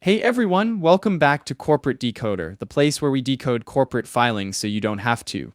Hey everyone, welcome back to Corporate Decoder, the place where we decode corporate filings so you don't have to.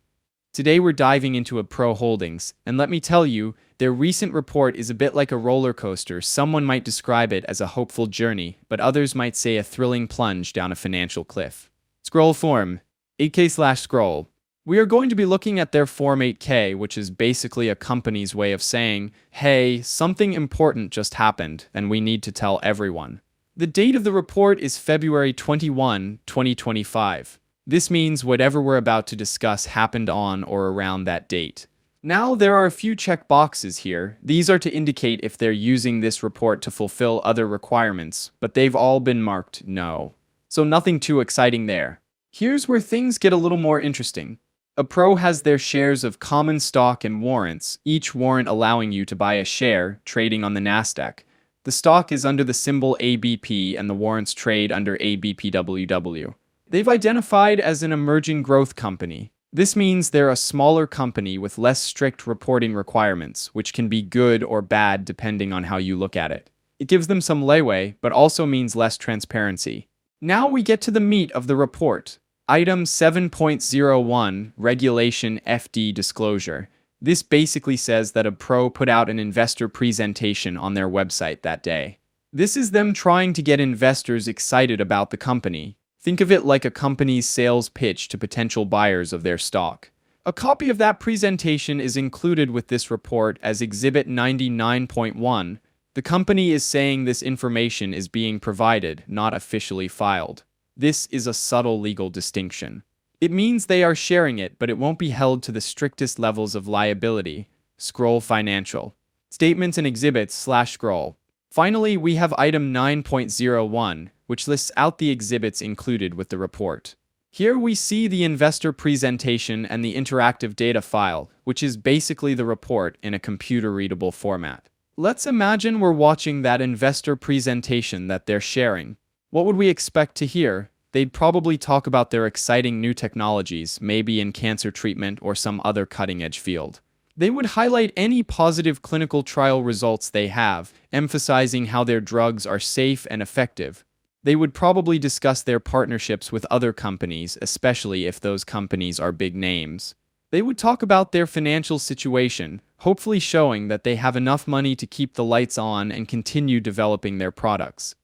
Today we're diving into Abpro Holdings, and let me tell you, their recent report is a bit like a roller coaster. Someone might describe it as a hopeful journey, but others might say a thrilling plunge down a financial cliff. Scroll form 8K/scroll. We are going to be looking at their Form 8K, which is basically a company's way of saying, hey, something important just happened, and we need to tell everyone. The date of the report is February 21, 2025. This means whatever we're about to discuss happened on or around that date. Now, there are a few check boxes here. These are to indicate if they're using this report to fulfill other requirements, but they've all been marked no. So nothing too exciting there. Here's where things get a little more interesting. Abpro has their shares of common stock and warrants, each warrant allowing you to buy a share, trading on the Nasdaq. The stock is under the symbol ABP and the warrants trade under ABPWW. They've identified as an emerging growth company. This means they're a smaller company with less strict reporting requirements, which can be good or bad depending on how you look at it. It gives them some leeway, but also means less transparency. Now we get to the meat of the report. Item 7.01, Regulation FD Disclosure. This basically says that Abpro put out an investor presentation on their website that day. This is them trying to get investors excited about the company. Think of it like a company's sales pitch to potential buyers of their stock. A copy of that presentation is included with this report as Exhibit 99.1. The company is saying this information is being provided, not officially filed. This is a subtle legal distinction. It means they are sharing it, but it won't be held to the strictest levels of liability. Scroll financial. Statements and exhibits/scroll. Finally, we have item 9.01, which lists out the exhibits included with the report. Here we see the investor presentation and the interactive data file, which is basically the report in a computer-readable format. Let's imagine we're watching that investor presentation that they're sharing. What would we expect to hear? They'd probably talk about their exciting new technologies, maybe in cancer treatment or some other cutting-edge field. They would highlight any positive clinical trial results they have, emphasizing how their drugs are safe and effective. They would probably discuss their partnerships with other companies, especially if those companies are big names. They would talk about their financial situation, hopefully showing that they have enough money to keep the lights on and continue developing their products.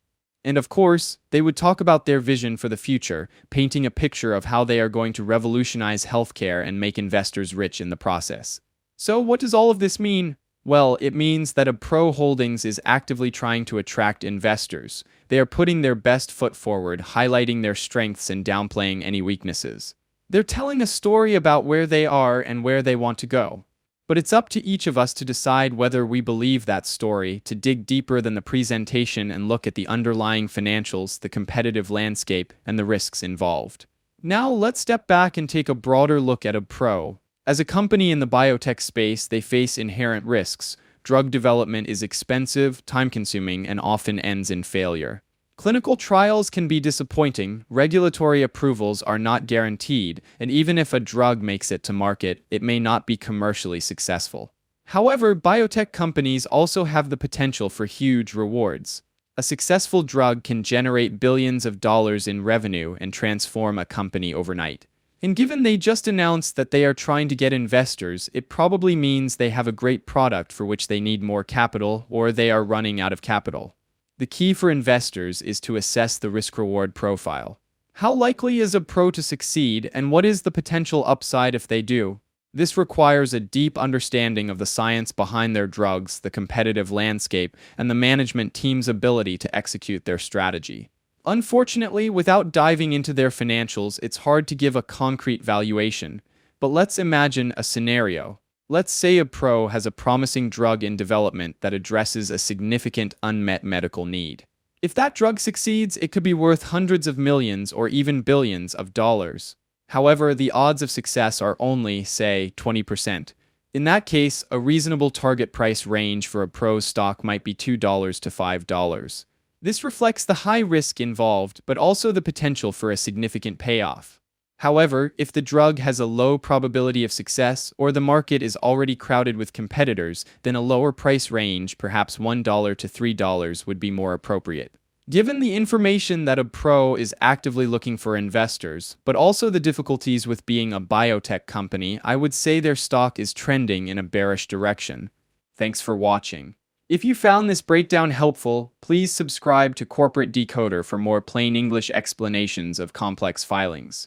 And of course, they would talk about their vision for the future, painting a picture of how they are going to revolutionize healthcare and make investors rich in the process. So what does all of this mean? Well, it means that Abpro Holdings is actively trying to attract investors. They are putting their best foot forward, highlighting their strengths and downplaying any weaknesses. They're telling a story about where they are and where they want to go. But it's up to each of us to decide whether we believe that story, to dig deeper than the presentation and look at the underlying financials, the competitive landscape, and the risks involved. Now let's step back and take a broader look at Abpro. As a company in the biotech space, they face inherent risks. Drug development is expensive, time-consuming, and often ends in failure. Clinical trials can be disappointing, regulatory approvals are not guaranteed, and even if a drug makes it to market, it may not be commercially successful. However, biotech companies also have the potential for huge rewards. A successful drug can generate billions of dollars in revenue and transform a company overnight. And given they just announced that they are trying to get investors, it probably means they have a great product for which they need more capital, or they are running out of capital. The key for investors is to assess the risk-reward profile. How likely is Abpro to succeed, and what is the potential upside if they do? This requires a deep understanding of the science behind their drugs, the competitive landscape, and the management team's ability to execute their strategy. Unfortunately, without diving into their financials, it's hard to give a concrete valuation. But let's imagine a scenario. Let's say Abpro has a promising drug in development that addresses a significant unmet medical need. If that drug succeeds, it could be worth hundreds of millions or even billions of dollars. However, the odds of success are only, say, 20%. In that case, a reasonable target price range for Abpro's stock might be $2 to $5. This reflects the high risk involved, but also the potential for a significant payoff. However, if the drug has a low probability of success or the market is already crowded with competitors, then a lower price range, perhaps $1 to $3, would be more appropriate. Given the information that Abpro is actively looking for investors, but also the difficulties with being a biotech company, I would say their stock is trending in a bearish direction. Thanks for watching. If you found this breakdown helpful, please subscribe to Corporate Decoder for more plain English explanations of complex filings.